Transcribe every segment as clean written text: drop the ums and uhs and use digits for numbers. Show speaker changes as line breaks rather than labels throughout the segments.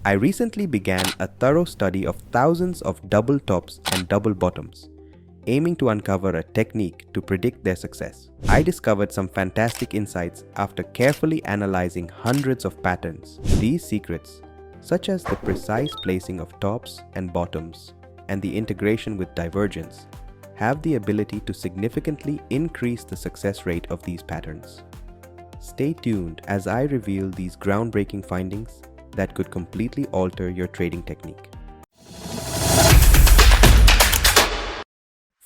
I recently began a thorough study of thousands of double tops and double bottoms, aiming to uncover a technique to predict their success. I discovered some fantastic insights after carefully analyzing hundreds of patterns. These secrets, such as the precise placing of tops and bottoms and the integration with divergence, have the ability to significantly increase the success rate of these patterns. Stay tuned as I reveal these groundbreaking findings that could completely alter your trading technique.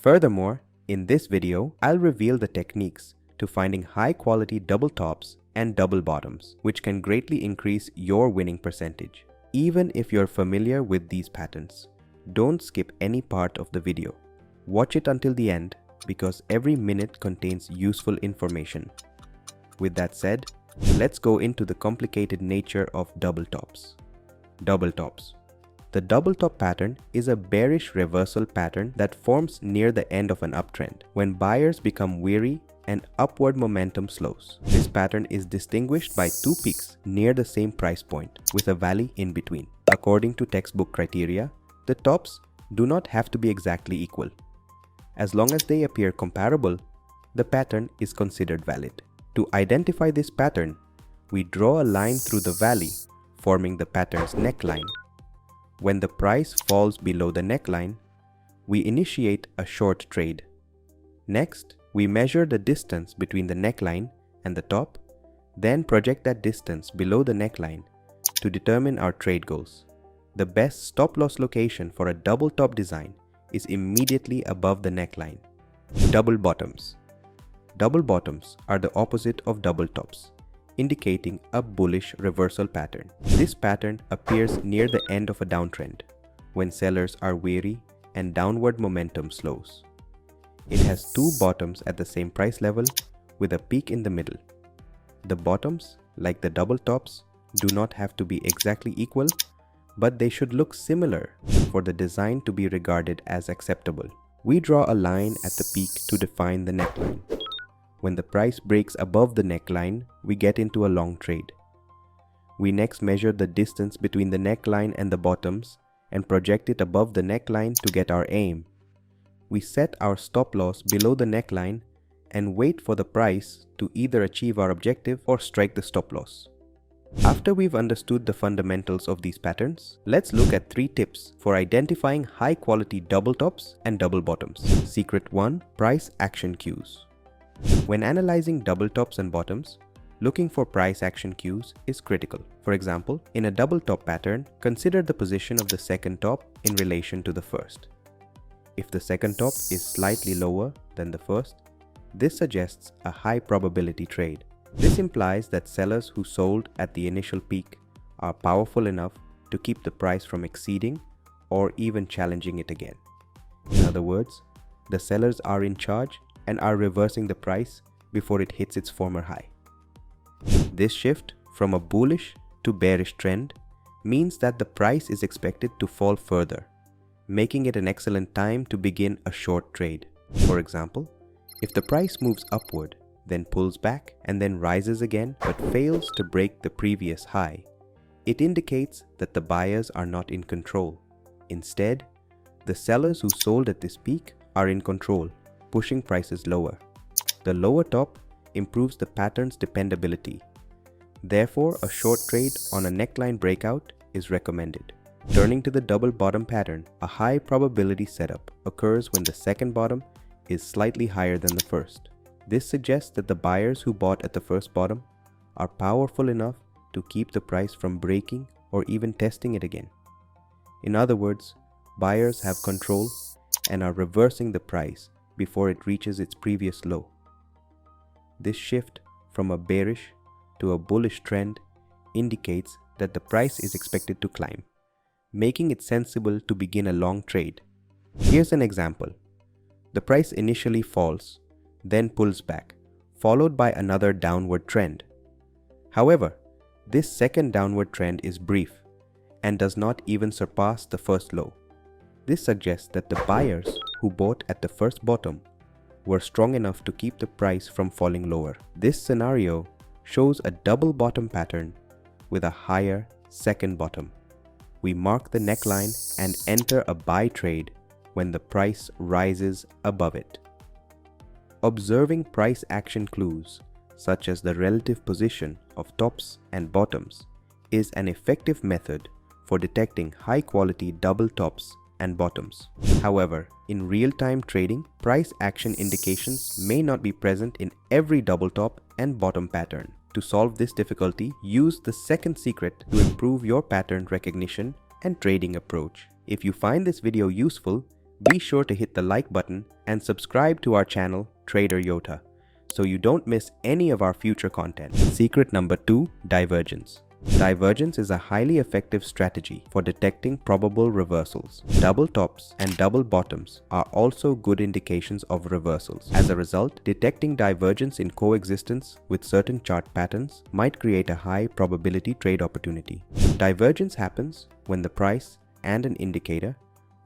Furthermore, in this video, I'll reveal the techniques to finding high-quality double tops and double bottoms, which can greatly increase your winning percentage. Even if you're familiar with these patterns, don't skip any part of the video. Watch it until the end because every minute contains useful information. With that said, let's go into the complicated nature of double tops. Double tops. The double top pattern is a bearish reversal pattern that forms near the end of an uptrend when buyers become weary and upward momentum slows. This pattern is distinguished by two peaks near the same price point with a valley in between. According to textbook criteria, the tops do not have to be exactly equal. As long as they appear comparable, the pattern is considered valid. To identify this pattern, we draw a line through the valley, forming the pattern's neckline. When the price falls below the neckline, we initiate a short trade. Next, we measure the distance between the neckline and the top, then project that distance below the neckline to determine our trade goals. The best stop-loss location for a double top design is immediately above the neckline. Double bottoms. Double bottoms are the opposite of double tops, indicating a bullish reversal pattern. This pattern appears near the end of a downtrend, when sellers are weary and downward momentum slows. It has two bottoms at the same price level with a peak in the middle. The bottoms, like the double tops, do not have to be exactly equal, but they should look similar for the design to be regarded as acceptable. We draw a line at the peak to define the neckline. When the price breaks above the neckline, we get into a long trade. We next measure the distance between the neckline and the bottoms and project it above the neckline to get our aim. We set our stop loss below the neckline and wait for the price to either achieve our objective or strike the stop loss. After we've understood the fundamentals of these patterns, let's look at 3 tips for identifying high-quality double tops and double bottoms. Secret 1. Price action cues. When analyzing double tops and bottoms, looking for price action cues is critical. For example, in a double top pattern, consider the position of the second top in relation to the first. If the second top is slightly lower than the first, this suggests a high probability trade. This implies that sellers who sold at the initial peak are powerful enough to keep the price from exceeding or even challenging it again. In other words, the sellers are in charge and are reversing the price before it hits its former high. This shift from a bullish to bearish trend means that the price is expected to fall further, making it an excellent time to begin a short trade. For example, if the price moves upward, then pulls back and then rises again but fails to break the previous high, it indicates that the buyers are not in control. Instead, the sellers who sold at this peak are in control, pushing prices lower. The lower top improves the pattern's dependability. Therefore, a short trade on a neckline breakout is recommended. Turning to the double bottom pattern, a high probability setup occurs when the second bottom is slightly higher than the first. This suggests that the buyers who bought at the first bottom are powerful enough to keep the price from breaking or even testing it again. In other words, buyers have control and are reversing the price before it reaches its previous low. This shift from a bearish to a bullish trend indicates that the price is expected to climb, making it sensible to begin a long trade. Here's an example. The price initially falls, then pulls back, followed by another downward trend. However, this second downward trend is brief and does not even surpass the first low. This suggests that the buyers who bought at the first bottom were strong enough to keep the price from falling lower. This scenario shows a double bottom pattern with a higher second bottom. we mark the neckline and enter a buy trade when the price rises above it. Observing price action clues, such as the relative position of tops and bottoms, is an effective method for detecting high-quality double tops and bottoms. However, in real-time trading, price action indications may not be present in every double top and bottom pattern. To solve this difficulty, use the second secret to improve your pattern recognition and trading approach. If you find this video useful, be sure to hit the like button and subscribe to our channel, Trader Yota, so you don't miss any of our future content. Secret number 2, Divergence. Divergence is a highly effective strategy for detecting probable reversals. Double tops and double bottoms are also good indications of reversals. As a result, detecting divergence in coexistence with certain chart patterns might create a high probability trade opportunity. Divergence happens when the price and an indicator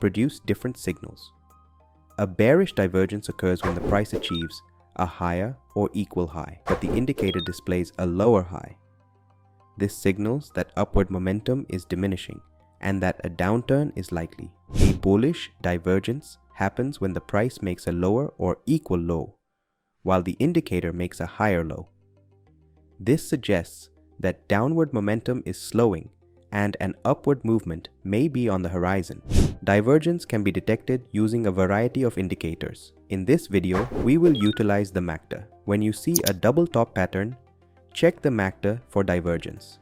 produce different signals. A bearish divergence occurs when the price achieves a higher or equal high, but the indicator displays a lower high. This signals that upward momentum is diminishing and that a downturn is likely. A bullish divergence happens when the price makes a lower or equal low, while the indicator makes a higher low. This suggests that downward momentum is slowing and an upward movement may be on the horizon. Divergence can be detected using a variety of indicators. In this video, we will utilize the MACD. When you see a double top pattern, check the MACD for divergence.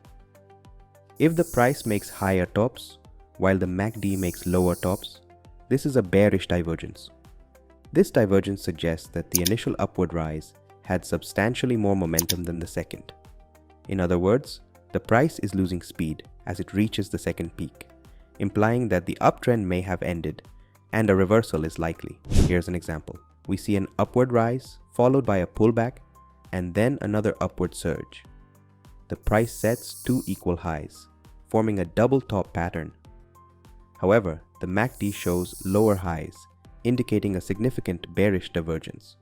If the price makes higher tops, while the MACD makes lower tops, this is a bearish divergence. This divergence suggests that the initial upward rise had substantially more momentum than the second. In other words, the price is losing speed as it reaches the second peak, implying that the uptrend may have ended and a reversal is likely. Here's an example. We see an upward rise followed by a pullback and then another upward surge. The price sets two equal highs, forming a double top pattern. However, the MACD shows lower highs, indicating a significant bearish divergence.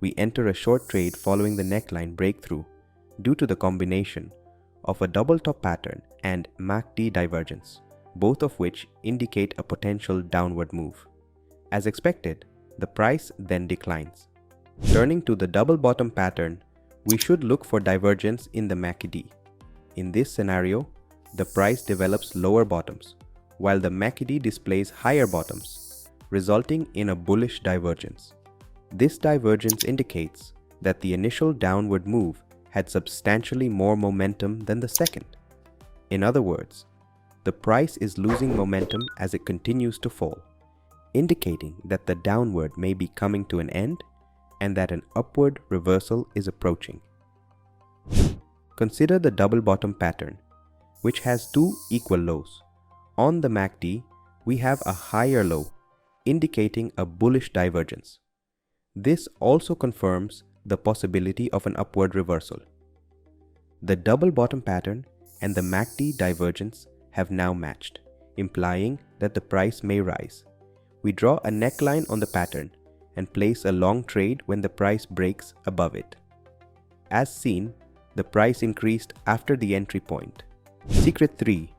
We enter a short trade following the neckline breakthrough due to the combination of a double top pattern and MACD divergence, both of which indicate a potential downward move. As expected, the price then declines. Turning to the double bottom pattern, we should look for divergence in the MACD. In this scenario, the price develops lower bottoms, while the MACD displays higher bottoms, resulting in a bullish divergence. This divergence indicates that the initial downward move had substantially more momentum than the second. In other words, the price is losing momentum as it continues to fall, indicating that the downward may be coming to an end and that an upward reversal is approaching. Consider the double bottom pattern, which has two equal lows. On the MACD, we have a higher low, indicating a bullish divergence. This also confirms the possibility of an upward reversal. The double bottom pattern and the MACD divergence have now matched, implying that the price may rise. We draw a neckline on the pattern and place a long trade when the price breaks above it. As seen, the price increased after the entry point. Secret 3.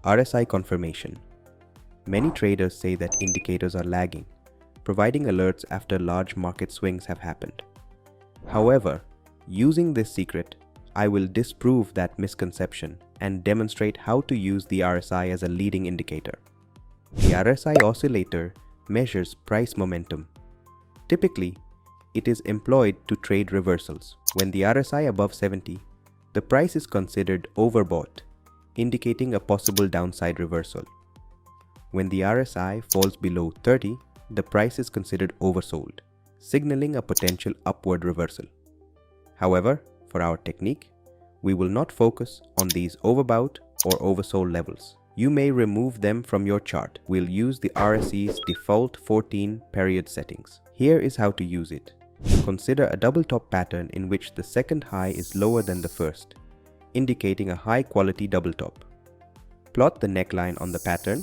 RSI confirmation. Many traders say that indicators are lagging, providing alerts after large market swings have happened. However, using this secret, I will disprove that misconception and demonstrate how to use the RSI as a leading indicator. The RSI oscillator measures price momentum. Typically, it is employed to trade reversals. When the RSI above 70, the price is considered overbought, indicating a possible downside reversal. When the RSI falls below 30, the price is considered oversold, signaling a potential upward reversal. However, for our technique, we will not focus on these overbought or oversold levels. You may remove them from your chart. We'll use the RSI's default 14 period settings. Here is how to use it. Consider a double top pattern in which the second high is lower than the first, indicating a high quality double top. Plot the neckline on the pattern,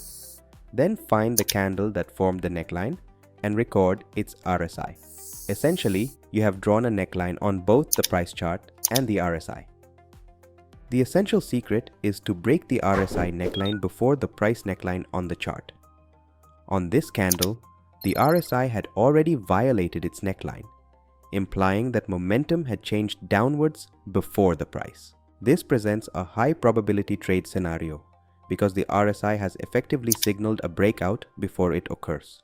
then find the candle that formed the neckline and record its RSI. Essentially, you have drawn a neckline on both the price chart and the RSI. The essential secret is to break the RSI neckline before the price neckline on the chart. On this candle, the RSI had already violated its neckline, implying that momentum had changed downwards before the price. This presents a high probability trade scenario because the RSI has effectively signaled a breakout before it occurs.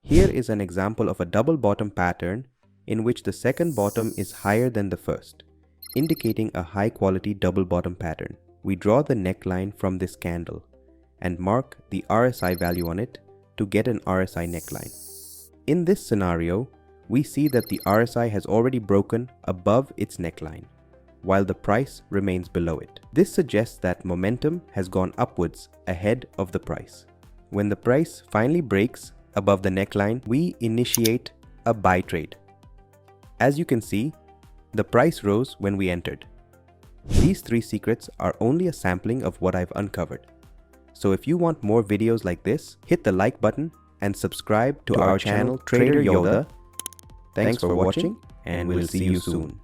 Here is an example of a double bottom pattern in which the second bottom is higher than the first, indicating a high quality double bottom pattern. We draw the neckline from this candle and mark the RSI value on it to get an RSI neckline. In this scenario, we see that the RSI has already broken above its neckline, while the price remains below it. This suggests that momentum has gone upwards ahead of the price. When the price finally breaks above the neckline, we initiate a buy trade. As you can see, the price rose when we entered. These 3 secrets are only a sampling of what I've uncovered. So if you want more videos like this, hit the like button and subscribe to our channel Trader Yoda. Thanks for watching, and we'll see you soon.